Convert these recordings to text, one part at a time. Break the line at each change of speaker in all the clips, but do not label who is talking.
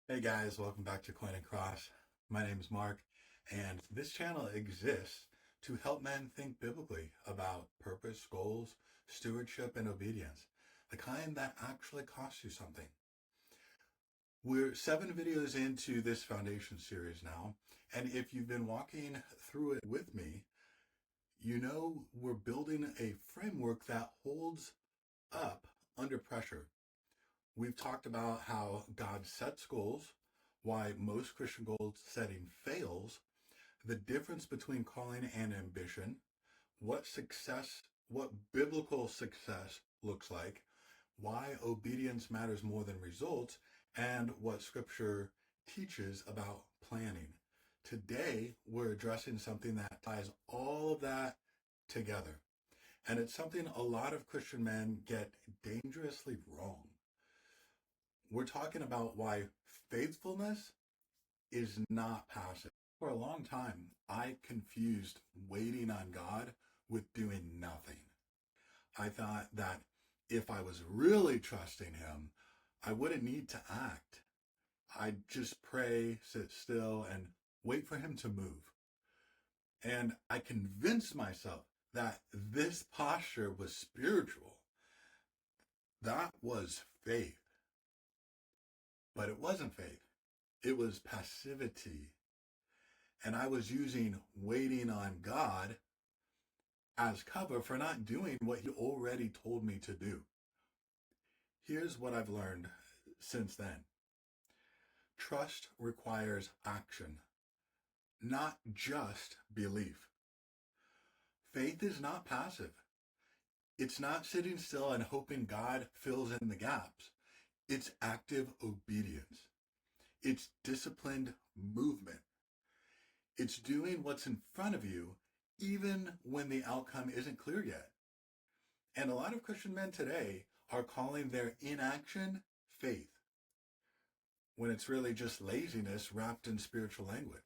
Hey guys, welcome back to Coin and Cross. My name is Mark, and this channel exists to help men think biblically about purpose, goals, stewardship, and obedience, the kind that actually costs you something. We're 7 videos into this foundation series now, and if you've been walking through it with me, you know we're building a framework that holds up under pressure. We've talked about how God sets goals, why most Christian goal setting fails, the difference between calling and ambition, what biblical success looks like, why obedience matters more than results, and what scripture teaches about planning. Today, we're addressing something that ties all of that together. And it's something a lot of Christian men get dangerously wrong. We're talking about why faithfulness is not passive. For a long time, I confused waiting on God with doing nothing. I thought that if I was really trusting Him, I wouldn't need to act. I'd just pray, sit still, and wait for Him to move. And I convinced myself that this posture was spiritual. That was faith. But it wasn't faith. It was passivity. And I was using waiting on God as cover for not doing what He already told me to do. Here's what I've learned since then. Trust requires action, not just belief. Faith is not passive. It's not sitting still and hoping God fills in the gaps. It's active obedience. It's disciplined movement. It's doing what's in front of you, even when the outcome isn't clear yet. And a lot of Christian men today are calling their inaction faith, when it's really just laziness wrapped in spiritual language.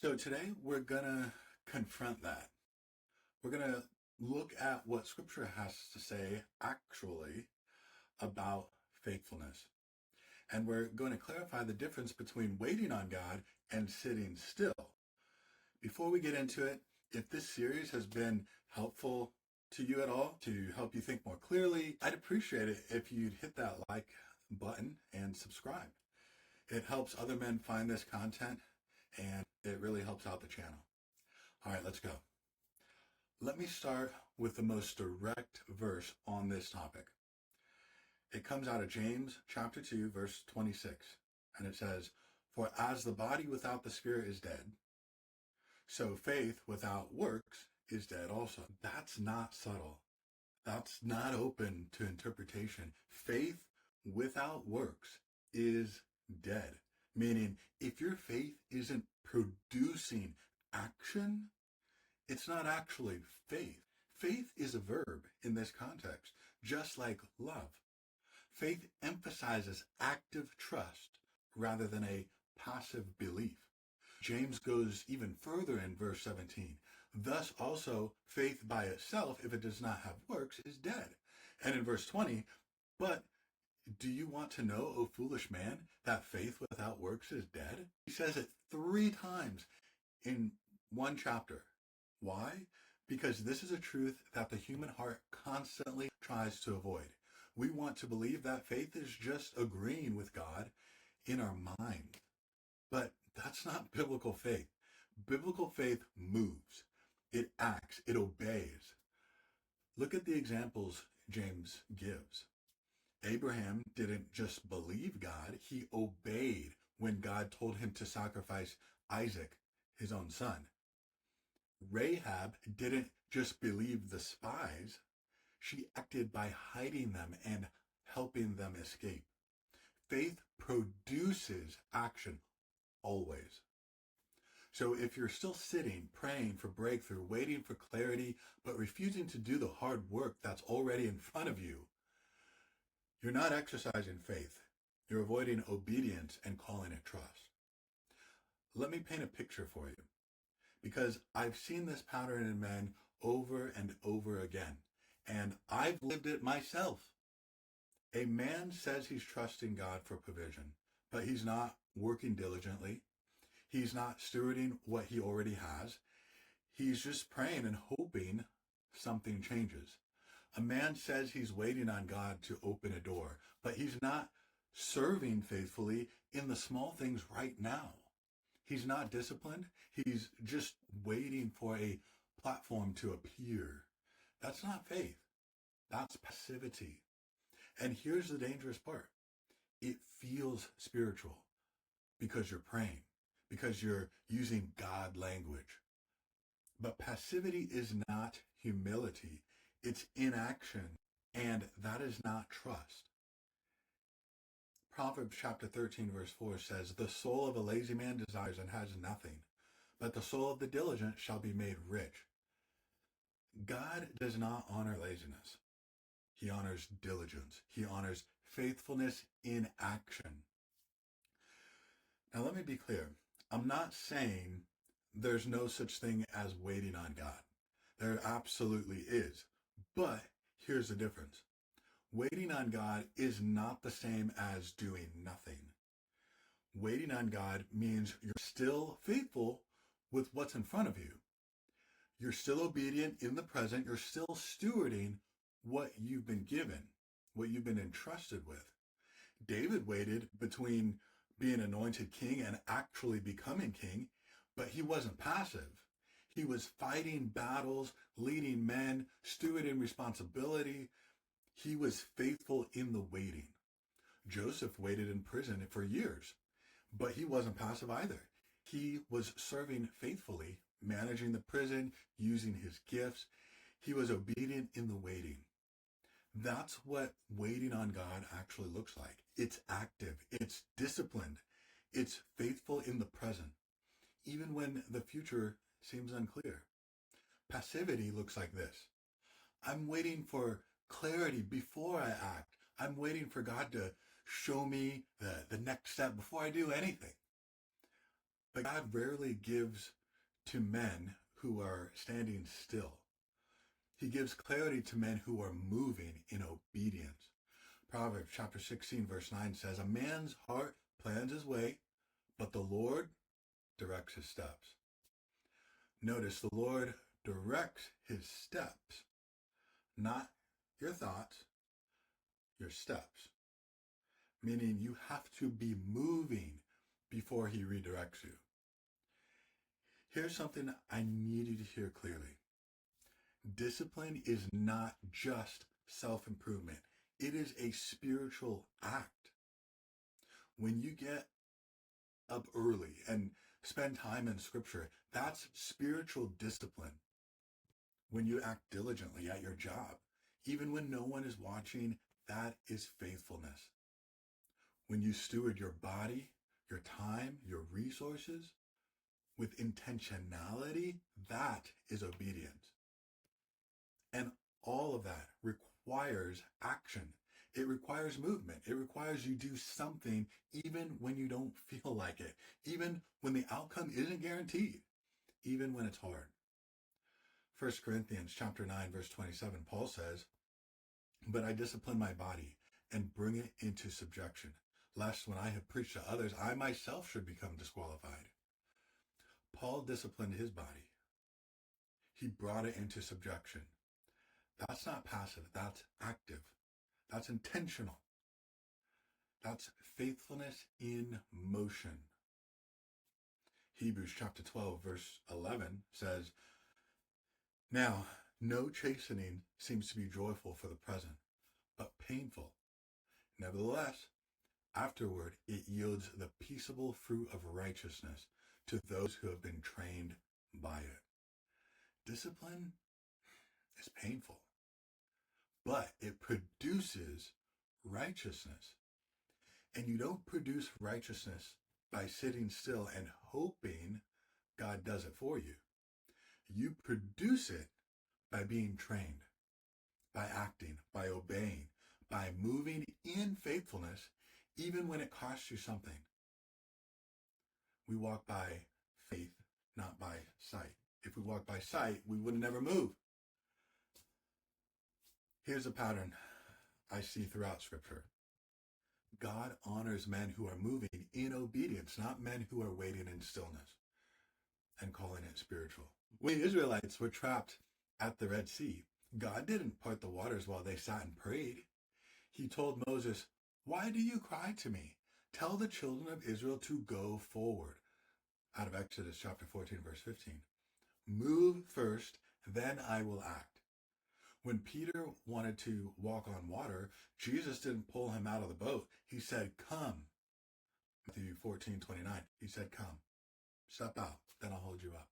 So today we're going to confront that. We're going to look at what Scripture has to say actually about faithfulness. And we're going to clarify the difference between waiting on God and sitting still. Before we get into it, if this series has been helpful to you at all, to help you think more clearly, I'd appreciate it if you'd hit that like button and subscribe. It helps other men find this content, and it really helps out the channel. All right, let's go. Let me start with the most direct verse on this topic. It comes out of James chapter 2, verse 26, and it says, "For as the body without the spirit is dead, so faith without works is dead also." That's not subtle. That's not open to interpretation. Faith without works is dead. Meaning, if your faith isn't producing action, it's not actually faith. Faith is a verb in this context, just like love. Faith emphasizes active trust rather than a passive belief. James goes even further in verse 17. Thus also faith by itself, if it does not have works, is dead. And in verse 20, but do you want to know, O foolish man, that faith without works is dead? He says it 3 times in one chapter. Why? Because this is a truth that the human heart constantly tries to avoid. We want to believe that faith is just agreeing with God in our mind. But that's not biblical faith. Biblical faith moves. It acts. It obeys. Look at the examples James gives. Abraham didn't just believe God, he obeyed when God told him to sacrifice Isaac, his own son. Rahab didn't just believe the spies, she acted by hiding them and helping them escape. Faith produces action always. So if you're still sitting, praying for breakthrough, waiting for clarity, but refusing to do the hard work that's already in front of you, you're not exercising faith. You're avoiding obedience and calling it trust. Let me paint a picture for you, because I've seen this pattern in men over and over again, and I've lived it myself. A man says he's trusting God for provision, but he's not working diligently. He's not stewarding what he already has. He's just praying and hoping something changes. A man says he's waiting on God to open a door, but he's not serving faithfully in the small things right now. He's not disciplined. He's just waiting for a platform to appear. That's not faith. That's passivity. And here's the dangerous part. It feels spiritual because you're praying, because you're using God language. But passivity is not humility. It's inaction. And that is not trust. Proverbs chapter 13, verse 4 says, "The soul of a lazy man desires and has nothing, but the soul of the diligent shall be made rich." God does not honor laziness. He honors diligence. He honors faithfulness in action. Now, let me be clear. I'm not saying there's no such thing as waiting on God. There absolutely is. But here's the difference. Waiting on God is not the same as doing nothing. Waiting on God means you're still faithful with what's in front of you. You're still obedient in the present. You're still stewarding what you've been given, what you've been entrusted with. David waited between being anointed king and actually becoming king, but he wasn't passive. He was fighting battles, leading men, stewarding responsibility. He was faithful in the waiting. Joseph waited in prison for years, but he wasn't passive either. He was serving faithfully, managing the prison, using his gifts. He was obedient in the waiting. That's what waiting on God actually looks like. It's active. It's disciplined. It's faithful in the present, even when the future seems unclear. Passivity looks like this. I'm waiting for clarity before I act. I'm waiting for God to show me the next step before I do anything. But God rarely gives to men who are standing still. He gives clarity to men who are moving in obedience. Proverbs chapter 16, verse 9 says, "A man's heart plans his way, but the Lord directs his steps." Notice the Lord directs his steps, not your thoughts, your steps. Meaning you have to be moving before he redirects you. Here's something I need you to hear clearly. Discipline is not just self-improvement. It is a spiritual act. When you get up early and spend time in scripture, that's spiritual discipline. When you act diligently at your job, even when no one is watching, that is faithfulness. When you steward your body, your time, your resources with intentionality, that is obedience. And all of that requires action. It requires movement. It requires you do something even when you don't feel like it, even when the outcome isn't guaranteed, even when it's hard. 1 Corinthians chapter 9, verse 27, Paul says, "But I discipline my body and bring it into subjection, lest when I have preached to others, I myself should become disqualified." Paul disciplined his body. He brought it into subjection. That's not passive. That's active. That's intentional. That's faithfulness in motion. Hebrews chapter 12, verse 11 says, "Now, no chastening seems to be joyful for the present, but painful. Nevertheless, afterward it yields the peaceable fruit of righteousness to those who have been trained by it." Discipline is painful, but it produces righteousness. And you don't produce righteousness by sitting still and hoping God does it for you. You produce it by being trained, by acting, by obeying, by moving in faithfulness, even when it costs you something. We walk by faith, not by sight. If we walk by sight, we would never move. Here's a pattern I see throughout Scripture. God honors men who are moving in obedience, not men who are waiting in stillness and calling it spiritual. When the Israelites were trapped at the Red Sea, God didn't part the waters while they sat and prayed. He told Moses, "Why do you cry to me? Tell the children of Israel to go forward." Out of Exodus chapter 14, verse 15. Move first, then I will act. When Peter wanted to walk on water, Jesus didn't pull him out of the boat. He said, "Come." Matthew 14:29. He said, "Come, step out, then I'll hold you up."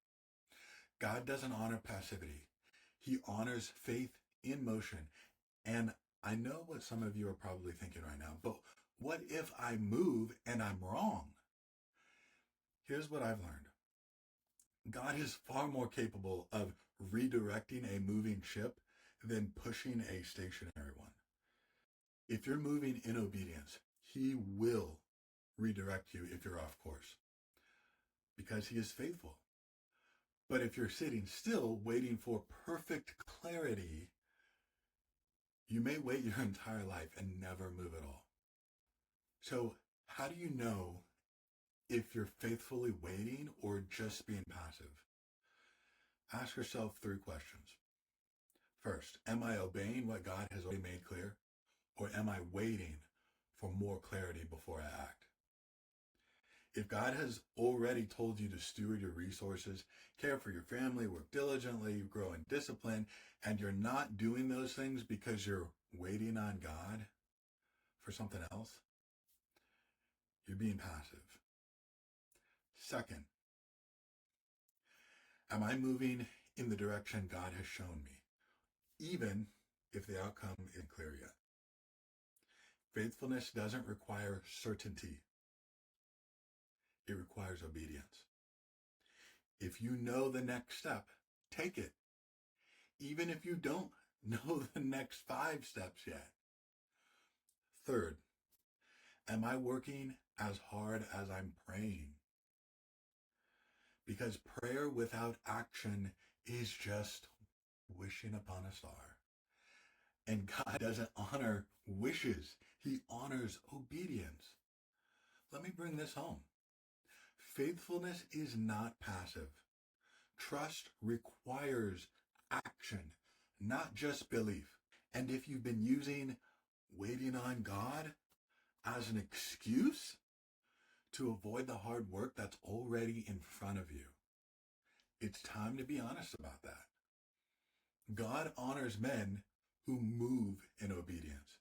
God doesn't honor passivity. He honors faith in motion. And I know what some of you are probably thinking right now, but what if I move and I'm wrong? Here's what I've learned. God is far more capable of redirecting a moving ship than pushing a stationary one. If you're moving in obedience, he will redirect you if you're off course because he is faithful. But if you're sitting still waiting for perfect clarity, you may wait your entire life and never move at all. So how do you know if you're faithfully waiting or just being passive? Ask yourself 3 questions. First, am I obeying what God has already made clear? Or am I waiting for more clarity before I act? If God has already told you to steward your resources, care for your family, work diligently, grow in discipline, and you're not doing those things because you're waiting on God for something else, you're being passive. Second, am I moving in the direction God has shown me, even if the outcome isn't clear yet? Faithfulness doesn't require certainty. It requires obedience. If you know the next step, take it. Even if you don't know the next 5 steps yet. Third, am I working as hard as I'm praying? Because prayer without action is just wishing upon a star. And God doesn't honor wishes. He honors obedience. Let me bring this home. Faithfulness is not passive. Trust requires action, not just belief. And if you've been using waiting on God as an excuse to avoid the hard work that's already in front of you, it's time to be honest about that. God honors men who move in obedience,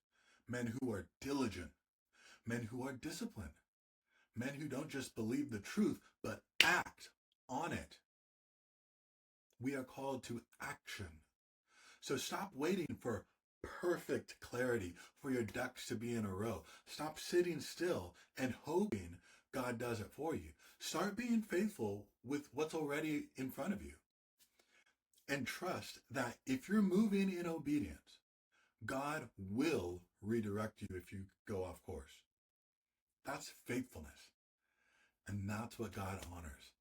men who are diligent, men who are disciplined, men who don't just believe the truth, but act on it. We are called to action. So stop waiting for perfect clarity, for your ducks to be in a row. Stop sitting still and hoping God does it for you. Start being faithful with what's already in front of you. And trust that if you're moving in obedience, God will redirect you if you go off course. That's faithfulness. And that's what God honors.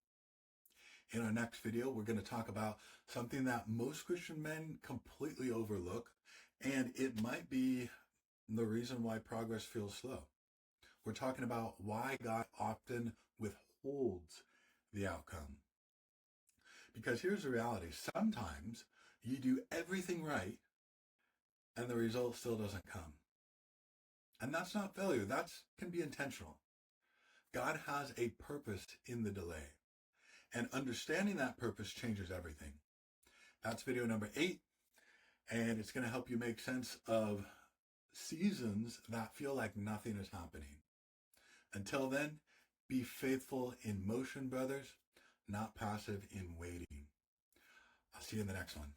In our next video, we're going to talk about something that most Christian men completely overlook, and it might be the reason why progress feels slow. We're talking about why God often withholds the outcome. Because here's the reality. Sometimes you do everything right, and the result still doesn't come. And that's not failure. That can be intentional. God has a purpose in the delay. And understanding that purpose changes everything. That's video number 8. And it's going to help you make sense of seasons that feel like nothing is happening. Until then, be faithful in motion, brothers, not passive in waiting. I'll see you in the next one.